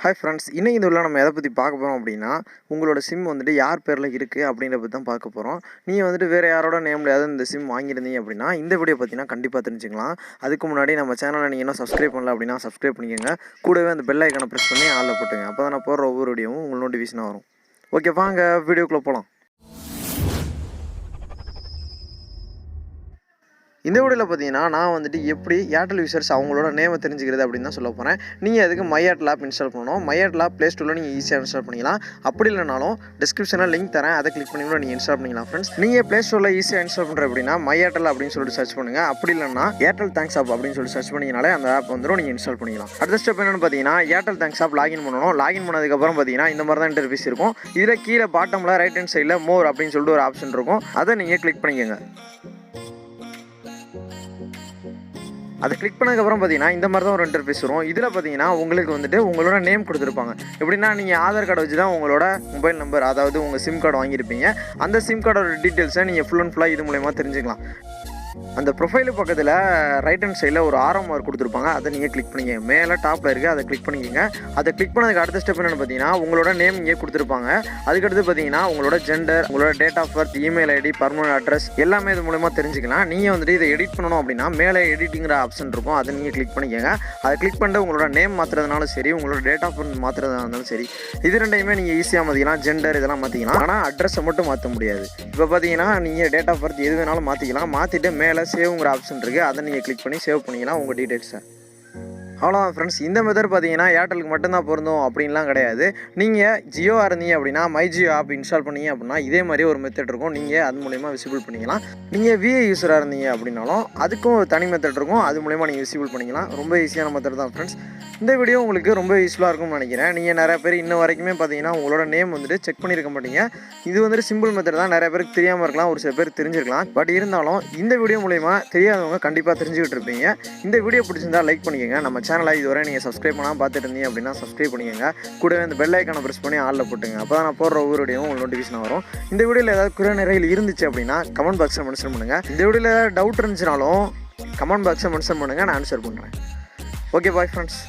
Hi friends, இன்னைக்கு இந்த வீடியோவில் நம்ம எதை பற்றி பார்க்க போகிறோம் அப்படின்னா, உங்களோட சிம் வந்துட்டு யார் பேரில் இருக்குது அப்படின்றத பற்றி தான் பார்க்க போகிறோம். நீங்கள் வந்துட்டு வேறு யாரோட நேமில் ஏதாவது இந்த சிம் வாங்கியிருந்தீங்க அப்படின்னா இந்த வீடியோ பார்த்தீங்கன்னா கண்டிப்பாக தெரிஞ்சுக்கலாம். அதுக்கு முன்னாடி நம்ம சேனலை நீங்கள் இன்னும் சப்ஸ்கிரைப் பண்ணல அப்படின்னா சப்ஸ்கிரைப் பண்ணிக்கோங்க. கூடவே அந்த பெல் ஐக்கானை ப்ரெஸ் பண்ணி ஆளில் போட்டுங்க. அப்போ தான் நான் போடுற ஒவ்வொரு வீடியோவும் உங்களுக்கு நோட்டிஃபிகேஷனாக வரும். ஓகே, வாங்க வீடியோக்குள்ளே போகலாம். இந்த வீடியோவில் பார்த்தீங்கன்னா நான் வந்துட்டு எப்படி ஏர்டெல் யூசர்ஸ் அவங்களோட நேமை தெரிஞ்சுக்கிறது அப்படின்னு தான் சொல்ல போகிறேன். நீங்கள் அதுக்கு மை ஏர்டெல் ஆப் இன்ஸ்டால் பண்ணணும். மை ஏர்டெல் ஆப் ப்ளே ஸ்டோரில் நீங்கள் ஈஸியாக இன்ஸ்டால் பண்ணிக்கலாம். அப்படி இல்லைனாலும் டிஸ்கிரிப்ஷனில் லிங்க் தரேன், அதை கிளிக் பண்ணி கூட நீங்கள் இன்ஸ்டால் பண்ணிக்கலாம். ஃப்ரெண்ட்ஸ், நீங்கள் ப்ளே ஸ்டோரில் ஈஸியாக இன்ஸ்டால் பண்ணுற அப்படின்னா மை ஏர்டெல் அப்படின்னு சொல்லிட்டு சர்ச் பண்ணுங்கள். அப்படி இல்லைனா ஏர்டெல் தேங்க்ஸ் ஆப் அப்படின்னு சொல்லிட்டு சர்ச் பண்ணிங்கனாலே அந்த ஆப் வந்துடும், நீங்கள் இன்ஸ்டால் பண்ணிக்கலாம். அடுத்த ஸ்டெப் என்னென்னு பார்த்தீங்கன்னா ஏர்டெல் தேங்க்ஸ் ஆப் லாகின் பண்ணணும். லாகின் பண்ணதுக்கப்புறம் பார்த்தீங்கன்னா இந்த மாதிரி தான் இன்டர்ஃபேஸ் இருக்கும். இதில் கீழே பாட்டமில் ரைட் ஹேண்ட் சைடில் மோர் அப்படின்னு சொல்லிட்டு ஒரு ஆப்ஷன் இருக்கும். அதை நீங்கள் கிளிக் பண்ணிக்கோங்க. அதை கிளிக் பண்ணதுக்கப்புறம் பார்த்தீங்கன்னா இந்த மாதிரி தான் ஒரு இன்டர்ஃபேஸ் வரும். இதில் பார்த்தீங்கன்னா உங்களுக்கு வந்துட்டு உங்களோட நேம் கொடுத்துருப்பாங்க. எப்படின்னா நீங்கள் ஆதார் கார்டை வச்சு தான் உங்களோட மொபைல் நம்பர், அதாவது உங்கள் சிம் கார்டு வாங்கியிருப்பீங்க. அந்த சிம் கார்டோட டீட்டெயில்ஸை நீங்கள் ஃபுல் அண்ட் ஃபுல்லாக இது மூலயமா தெரிஞ்சுக்கலாம். அந்த ப்ரொஃபைலு பக்கத்தில் ரைட் ஹேண்ட் சைடில் ஒரு ஆரோ மார்க் கொடுத்துருப்பாங்க. அதை நீங்கள் கிளிக் பண்ணிக்கங்க. மேலே டாப்பில் இருக்குது, அதை கிளிக் பண்ணிக்கோங்க. அதை கிளிக் பண்ணதுக்கு அடுத்த ஸ்டெப் என்னென்னு பார்த்தீங்கன்னா உங்களோட நேம் இங்கே கொடுத்துருப்பாங்க. அதுக்கடுத்து பார்த்தீங்கன்னா உங்களோட ஜெண்டர், உங்களோட date of birth, email ID, permanent address எல்லாமே இது மூலமா தெரிஞ்சுக்கலாம். நீங்கள் வந்துட்டு இதை எடிட் பண்ணணும் அப்படின்னா மேலே எடிட்டிங்கிற ஆப்ஷன் இருக்கும், அதை நீங்கள் கிளிக் பண்ணிக்கோங்க. அதை கிளிக் பண்ணிட்டு உங்களோட நேம் மாற்றுறதுனாலும் சரி, உங்களோட டேட் ஆஃப் பர்த் மாற்றுறதா இருந்தாலும் சரி, இது ரெண்டையுமே நீங்கள் ஈஸியாக மாற்றிக்கலாம். ஜெண்டர் இதெல்லாம் மாற்றிக்கலாம், ஆனால் அட்ரஸை மட்டும் மாற்ற முடியாது. இப்போ பார்த்தீங்கன்னா நீங்கள் டேட் ஆஃப் பர்த் எது வேணாலும் மாற்றிக்கலாம். மாற்றிட்டு மேலே சேவ்ங்கிற ஆப்ஷன் இருக்குது, அதை நீங்கள் கிளிக் பண்ணி சேவ் பண்ணிக்கலாம் உங்கள் டீட்டெயில்ஸை. அவ்வளோதான் ஃப்ரெண்ட்ஸ். இந்த மெத்தட் பார்த்தீங்கன்னா ஏர்டெலுக்கு மட்டும்தான் பொருந்தும் அப்படின்லாம் கிடையாது. நீங்கள் ஜியோவாக இருந்தீங்க அப்படின்னா மை ஜியோ ஆப் இன்ஸ்டால் பண்ணீங்க அப்படின்னா இதே மாதிரி ஒரு மெத்தட் இருக்கும், நீங்கள் அது மூலயமா விசிபிள் பண்ணிக்கலாம். நீங்கள் விஐ யூஸராக இருந்தீங்க அப்படின்னாலும் அதுக்கும் ஒரு தனி மெத்தட் இருக்கும், அது மூலயமா நீங்கள் விசிபிள் பண்ணிக்கலாம். ரொம்ப ஈஸியான மெத்தட் தான் ஃப்ரெண்ட்ஸ். இந்த வீடியோ உங்களுக்கு ரொம்ப யூஸ்ஃபுல்லாக இருக்கும்னு நினைக்கிறேன். நீங்கள் நிறைய பேர் இன்ன வரைக்குமே பார்த்தீங்கன்னா உங்களோட நேம் வந்துட்டு செக் பண்ணியிருக்க மாட்டீங்க. இது வந்துட்டு சிம்பிள் மெத்தட் தான், நிறைய பேருக்கு தெரியாமல் இருக்கலாம், ஒரு சில பேர் தெரிஞ்சிருக்கலாம். பட் இருந்தாலும் இந்த வீடியோ மூலயமா தெரியாதவங்க கண்டிப்பாக தெரிஞ்சுக்கிட்டு இருப்பீங்க. இந்த வீடியோ பிடிச்சிருந்தா லைக் பண்ணிக்கோங்க. நம்ம சேனலை இதுவரை நீங்கள் சப்ஸ்கிரைப் பண்ணாமல் பார்த்துட்டு இருந்தீங்க அப்படின்னா சப்ஸ்கிரைப் பண்ணிக்கோங்க. கூடவே அந்த பெல் ஐக்கானை ப்ரெஸ் பண்ணி ஆளில் போட்டுங்க. அப்போ தான் நான் போடுற ஒவ்வொரு வீடியோவும் உங்களுக்கு நோட்டிஃபிகேஷன் வரும். இந்த வீடியோவில் ஏதாவது குறை நிறைகள் இருந்துச்சு அப்படின்னா கமெண்ட் பாக்ஸில் மென்ஷன் பண்ணுங்கள். இந்த வீடியோவில் ஏதாவது டவுட் இருந்துச்சுனாலும் கமெண்ட் பாக்ஸில் மென்ஷன் பண்ணுங்கள், நான் ஆன்சர் பண்ணுறேன். Okay, bye friends.